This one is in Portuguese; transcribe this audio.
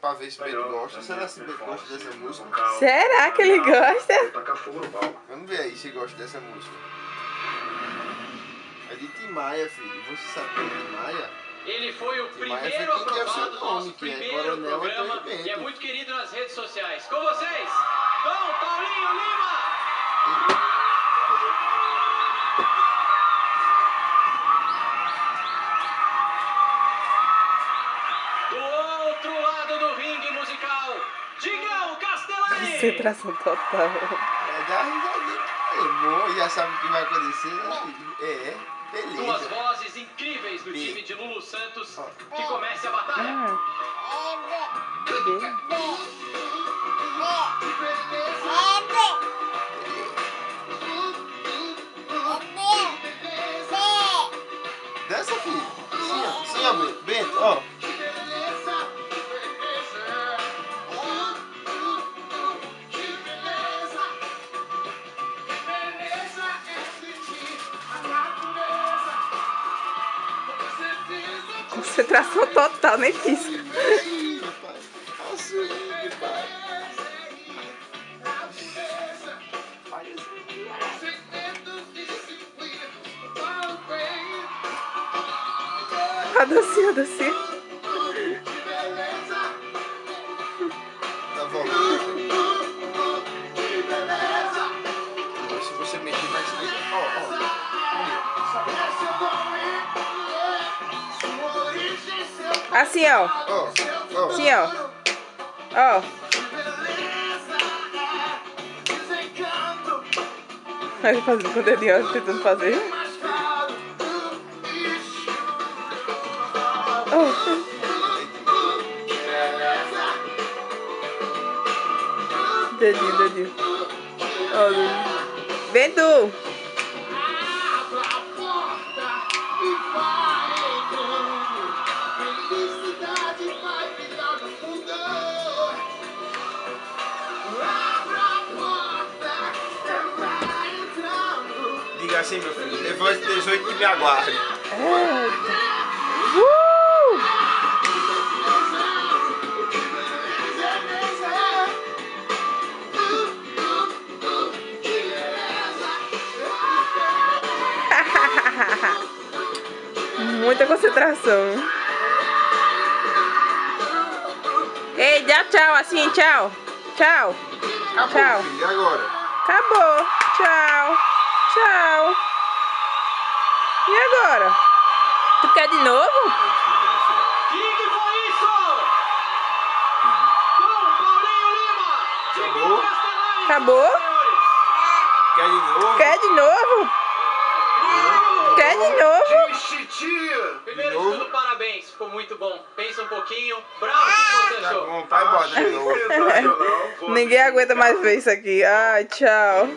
pra ver se o Beto gosta. Será que o Beto gosta dessa música? Será que ele gosta? Vamos ver aí se gosta dessa música. É de Tim Maia, filho. Você sabe quem é Tim Maia? Ele foi o Tim Maia primeiro foi quem deu seu aprovado do nome, nosso que é primeiro Coronel programa Antônio Bento. e é muito querido nas redes sociais. Com vocês, Dom Paulinho Lima! Do outro lado do ringue musical, Digão Castellani! Concentração total. É, dá uma risadinha. É bom, já sabe o que vai acontecer, né, filho? É, Duas beleza. vozes incríveis do time de Lulu Santos, que comece a batalha. Dança, filho. Sim, ó, Bento, ó. Concentração total, nem pisca. Ih, pai. Olha o swing, pai. A dancinha, a dancinha. Tá bom. Se você mexer, vai se ligar. Ó, Assim, ó. ó. Ó, Assim, ó. Ó. Ele fazendo com o dedinho, ó, tentando fazer. Oh. Dedinho, dedinho. Ó, dedinho. Vem tu. diga assim, meu filho. Levante 18 que me aguarde. Muita concentração. Ei, dá tchau assim, tchau. Tchau. Acabou, Tchau. filho. E agora? Acabou. Tchau. Tchau. E agora? Tu quer de novo? Que foi isso? Dom Paulinho Lima! Acabou? Acabou? Quer de novo? Quer de novo? Quer de novo? Primeiro de tudo, parabéns. Ficou muito bom. Pensa um pouquinho. Bravo, o que você Tá achou? bom, vai embora de novo. Ninguém aguenta mais ver isso aqui. Ai, tchau.